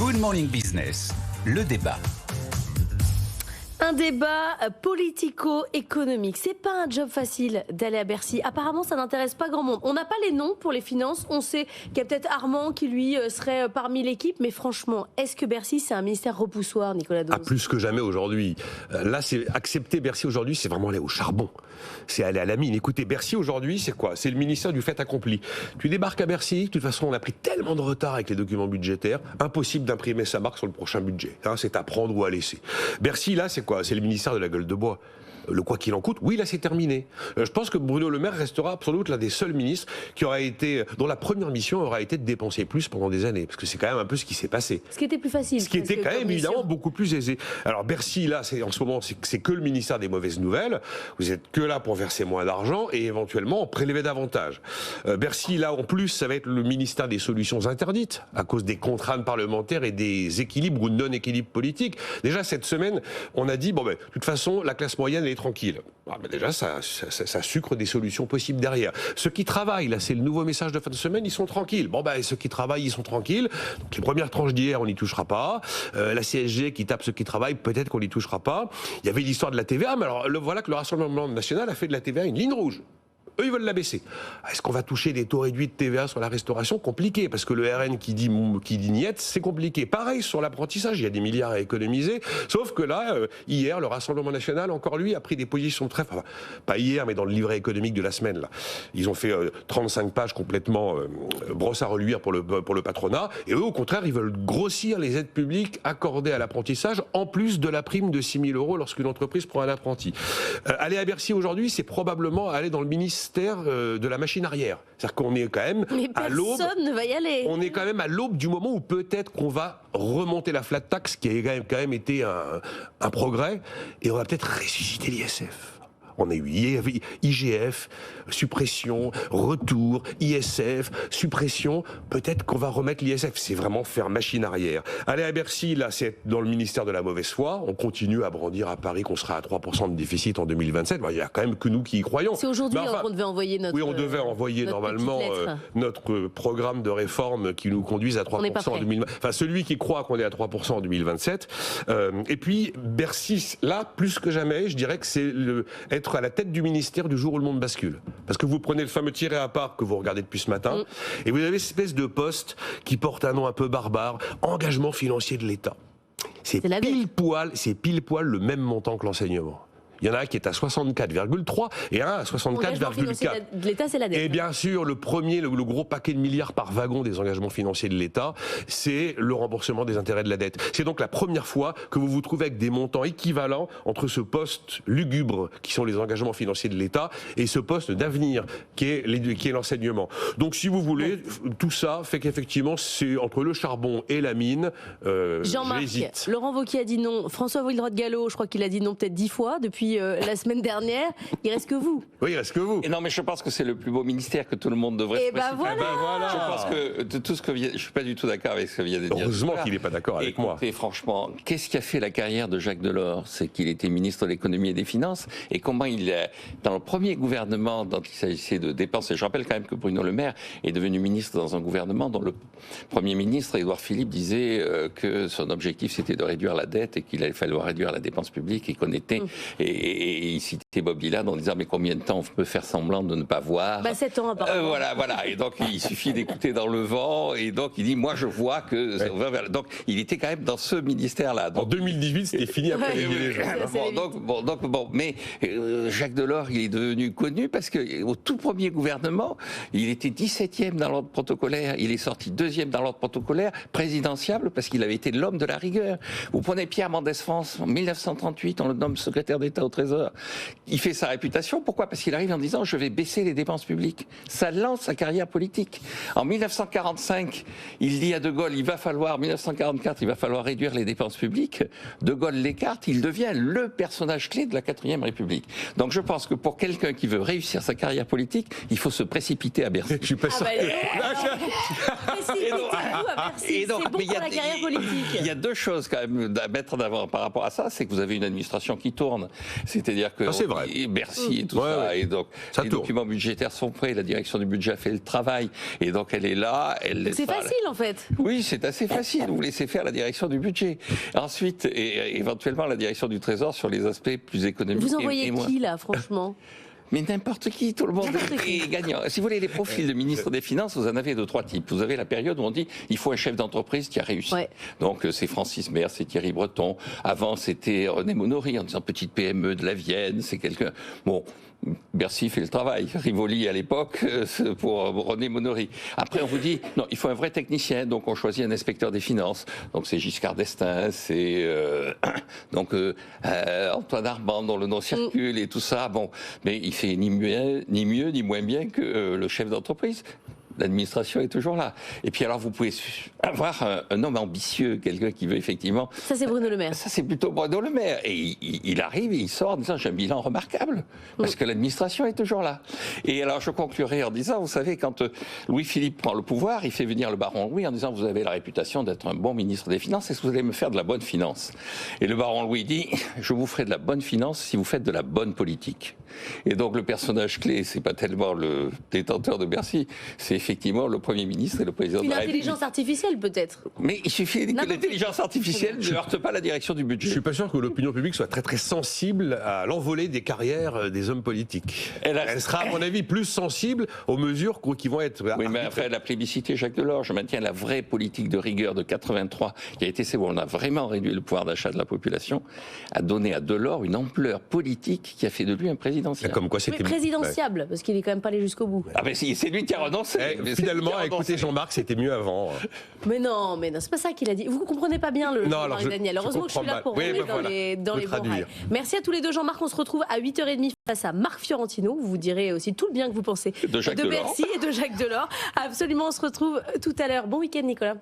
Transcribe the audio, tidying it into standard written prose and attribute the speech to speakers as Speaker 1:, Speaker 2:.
Speaker 1: Good Morning Business, le débat.
Speaker 2: Un débat politico-économique. C'est pas un job facile d'aller à Bercy. Apparemment, ça n'intéresse pas grand monde. On n'a pas les noms pour les finances. On sait qu'il y a peut-être Armand qui, lui, serait parmi l'équipe. Mais franchement, est-ce que Bercy, c'est un ministère repoussoir, Nicolas Dose ?
Speaker 3: Plus que jamais aujourd'hui. Là, c'est accepter Bercy aujourd'hui, c'est vraiment aller au charbon. C'est aller à la mine. Écoutez, Bercy aujourd'hui, c'est quoi ? C'est le ministère du fait accompli. Tu débarques à Bercy, de toute façon, on a pris tellement de retard avec les documents budgétaires, impossible d'imprimer sa marque sur le prochain budget. C'est à prendre ou à laisser. Bercy, là, c'est quoi ? C'est le ministère de la gueule de bois. Le quoi qu'il en coûte, oui, là c'est terminé. Je pense que Bruno Le Maire restera sans doute l'un des seuls ministres dont la première mission aura été de dépenser plus pendant des années, parce que c'est quand même un peu ce qui s'est passé.
Speaker 2: Ce qui était plus facile.
Speaker 3: Ce qui était quand même évidemment beaucoup plus aisé. Alors Bercy, là, en ce moment, c'est que le ministère des mauvaises nouvelles. Vous êtes que là pour verser moins d'argent et éventuellement en prélever davantage. Bercy, là, en plus, ça va être le ministère des solutions interdites à cause des contraintes parlementaires et des équilibres ou non-équilibres politiques. Déjà cette semaine, on a dit de toute façon, la classe moyenne est tranquille. Déjà, ça sucre des solutions possibles derrière. Ceux qui travaillent, là, c'est le nouveau message de fin de semaine, ils sont tranquilles. Ceux qui travaillent, ils sont tranquilles. Donc, les premières tranches d'hier, on n'y touchera pas. La CSG qui tape ceux qui travaillent, peut-être qu'on n'y touchera pas. Il y avait l'histoire de la TVA, mais alors voilà que le Rassemblement national a fait de la TVA une ligne rouge. Eux, ils veulent la baisser. Est-ce qu'on va toucher des taux réduits de TVA sur la restauration ? Compliqué, parce que le RN qui dit niette, c'est compliqué. Pareil sur l'apprentissage, il y a des milliards à économiser. Sauf que là, hier, le Rassemblement national, encore lui, a pris des positions très... Enfin, pas hier, mais dans le livret économique de la semaine. Là. Ils ont fait 35 pages complètement brosse à reluire pour le patronat. Et eux, au contraire, ils veulent grossir les aides publiques accordées à l'apprentissage, en plus de la prime de 6 000 € lorsqu'une entreprise prend un apprenti. Aller à Bercy aujourd'hui, c'est probablement aller dans le ministère de la machine arrière. C'est-à-dire qu'on est quand même à l'aube.
Speaker 2: Personne ne va y aller.
Speaker 3: On est quand même à l'aube du moment où peut-être qu'on va remonter la flat tax, qui a quand même été un progrès, et on va peut-être ressusciter l'ISF. On a eu IGF, suppression, retour, ISF, suppression. Peut-être qu'on va remettre l'ISF. C'est vraiment faire machine arrière. Aller à Bercy, là, c'est dans le ministère de la mauvaise foi. On continue à brandir à Paris qu'on sera à 3% de déficit en 2027. Il n'y a quand même que nous qui y croyons.
Speaker 2: C'est aujourd'hui qu'on devait envoyer notre...
Speaker 3: Oui, on devait envoyer normalement notre programme de réforme qui nous conduise à 3% en 2027. Enfin, celui qui croit qu'on est à 3% en 2027. Et puis, Bercy, là, plus que jamais, je dirais que c'est être à la tête du ministère du jour où le monde bascule. Parce que vous prenez le fameux tiré à part que vous regardez depuis ce matin, et vous avez cette espèce de poste qui porte un nom un peu barbare, engagement financier de l'État. C'est pile poil le même montant que l'enseignement. Il y en a un qui est à 64,3 et un à 64,4.
Speaker 2: De l'État, c'est la dette.
Speaker 3: Et bien sûr, le premier, le gros paquet de milliards par wagon des engagements financiers de l'État, c'est le remboursement des intérêts de la dette. C'est donc la première fois que vous vous trouvez avec des montants équivalents entre ce poste lugubre, qui sont les engagements financiers de l'État, et ce poste d'avenir, qui est l'enseignement. Donc, si vous voulez, tout ça fait qu'effectivement, c'est entre le charbon et la mine,
Speaker 2: Jean-Marc,
Speaker 3: j'hésite.
Speaker 2: Laurent Wauquiez a dit non. François Villeroy-de-Galhau, je crois qu'il a dit non peut-être 10 fois depuis la semaine dernière. Il reste que vous.
Speaker 3: Oui, il reste que vous.
Speaker 4: Et non, mais je pense que c'est le plus beau ministère que tout le monde devrait se précipiter.
Speaker 2: Voilà.
Speaker 4: Je pense que de tout ce que je suis pas du tout d'accord avec ce que vient de dire.
Speaker 3: Heureusement qu'il n'est pas d'accord avec moi.
Speaker 4: Et franchement, qu'est-ce qui a fait la carrière de Jacques Delors ? C'est qu'il était ministre de l'économie et des finances. Et comment dans le premier gouvernement dont il s'agissait de dépenses, et je rappelle quand même que Bruno Le Maire est devenu ministre dans un gouvernement dont le Premier ministre, Édouard Philippe, disait que son objectif c'était de réduire la dette et qu'il allait falloir réduire la dépense publique et qu'on était... Et il citait Bob Dylan en disant mais combien de temps on peut faire semblant de ne pas voir
Speaker 2: 7 ans apparemment.
Speaker 4: Voilà. Et donc il suffit d'écouter dans le vent. Et donc il dit moi je vois que... Ouais. Donc il était quand même dans ce ministère-là. Donc,
Speaker 3: en 2018 c'était fini après les gens.
Speaker 4: Mais Jacques Delors il est devenu connu parce qu'au tout premier gouvernement il était 17e dans l'ordre protocolaire. Il est sorti 2e dans l'ordre protocolaire présidentiable parce qu'il avait été l'homme de la rigueur. Vous prenez Pierre Mendès France en 1938, on le nomme secrétaire d'État au Trésor. Il fait sa réputation. Pourquoi ? Parce qu'il arrive en disant je vais baisser les dépenses publiques. Ça lance sa carrière politique. En 1945, il dit à De Gaulle 1944, il va falloir réduire les dépenses publiques. De Gaulle l'écarte, il devient le personnage clé de la 4e République. Donc je pense que pour quelqu'un qui veut réussir sa carrière politique, il faut se précipiter à Bercy.
Speaker 3: Je suis pas sûr.
Speaker 2: Précipitez-vous à Bercy. C'est bon pour la carrière politique.
Speaker 4: Il y a deux choses quand même à mettre en avant par rapport à ça, c'est que vous avez une administration qui tourne. C'est-à-dire que
Speaker 3: vrai.
Speaker 4: Et Bercy et tout
Speaker 3: Ouais,
Speaker 4: ça.
Speaker 3: ouais.
Speaker 4: Et donc,
Speaker 3: Ça
Speaker 4: les
Speaker 3: tourne.
Speaker 4: documents budgétaires sont prêts, la direction du budget a fait le travail. Et donc, elle est là.
Speaker 2: C'est facile en fait.
Speaker 4: Oui, c'est assez facile. Vous laissez faire la direction du budget. Ensuite, et éventuellement, la direction du Trésor sur les aspects plus économiques.
Speaker 2: Vous envoyez
Speaker 4: et moins.
Speaker 2: qui là, franchement?
Speaker 4: Mais n'importe qui, tout le monde
Speaker 2: N'importe qui.
Speaker 4: est gagnant. Si vous voulez les profils de ministre des Finances, vous en avez de trois types. Vous avez la période où on dit il faut un chef d'entreprise qui a réussi.
Speaker 2: Ouais.
Speaker 4: Donc c'est Francis Maire, c'est Thierry Breton. Avant c'était René Monory en disant petite PME de la Vienne, c'est quelqu'un. Bon. Bercy fait le travail. Rivoli à l'époque pour René Monory. Après on vous dit non, il faut un vrai technicien, donc on choisit un inspecteur des finances. Donc c'est Giscard d'Estaing, c'est Antoine Armand dont le nom circule et tout ça. Bon, mais il fait ni mieux ni moins bien que le chef d'entreprise. L'administration est toujours là. Et puis alors, vous pouvez avoir un homme ambitieux, quelqu'un qui veut effectivement...
Speaker 2: Ça, c'est Bruno Le Maire.
Speaker 4: Ça, c'est plutôt Bruno Le Maire. Et il arrive et il sort en disant, j'ai un bilan remarquable. Parce que l'administration est toujours là. Et alors, je conclurai en disant, vous savez, quand Louis-Philippe prend le pouvoir, il fait venir le baron Louis en disant, vous avez la réputation d'être un bon ministre des Finances, est-ce que vous allez me faire de la bonne finance? Et le baron Louis dit, je vous ferai de la bonne finance si vous faites de la bonne politique. Et donc, le personnage clé, c'est pas tellement le détenteur de Bercy, c'est effectivement le Premier ministre et le président
Speaker 2: Une
Speaker 4: de la République.
Speaker 2: intelligence artificielle peut-être.
Speaker 4: Mais il suffit que l'intelligence artificielle ne heurte pas la direction du
Speaker 3: Je
Speaker 4: budget.
Speaker 3: suis pas sûr que l'opinion publique soit très très sensible à l'envolée des carrières des hommes politiques. Elle sera, à mon avis, plus sensible aux mesures qui vont être.
Speaker 4: Oui, mais après la plébiscité Jacques Delors, je maintiens la vraie politique de rigueur de 83, qui a été celle où on a vraiment réduit le pouvoir d'achat de la population, a donné à Delors une ampleur politique qui a fait de lui un présidentiel.
Speaker 3: Comme quoi
Speaker 2: Mais
Speaker 3: c'était.
Speaker 2: présidentiable, parce qu'il est quand même pas allé jusqu'au bout.
Speaker 4: Ah ben c'est lui qui a renoncé. Mais c'est lui
Speaker 3: Finalement,
Speaker 4: qui a renoncé.
Speaker 3: écoutez Jean-Marc, c'était mieux avant.
Speaker 2: Mais non, c'est pas ça qu'il a dit. Vous comprenez pas bien le
Speaker 3: Non,
Speaker 2: Jean-Marie
Speaker 3: alors je-
Speaker 2: Daniel.
Speaker 3: je
Speaker 2: Heureusement que je suis
Speaker 3: comprends
Speaker 2: là pour
Speaker 3: mal. Oui,
Speaker 2: remettre
Speaker 3: ben voilà.
Speaker 2: dans les
Speaker 3: Faut
Speaker 2: bons
Speaker 3: traduire.
Speaker 2: rails. Merci à tous les deux. Jean-Marc, on se retrouve à 8h30 face à Marc Fiorentino. Vous direz aussi tout le bien que vous pensez
Speaker 4: De Jacques Delors.
Speaker 2: Bercy et de Jacques Delors. Absolument, on se retrouve tout à l'heure. Bon week-end, Nicolas.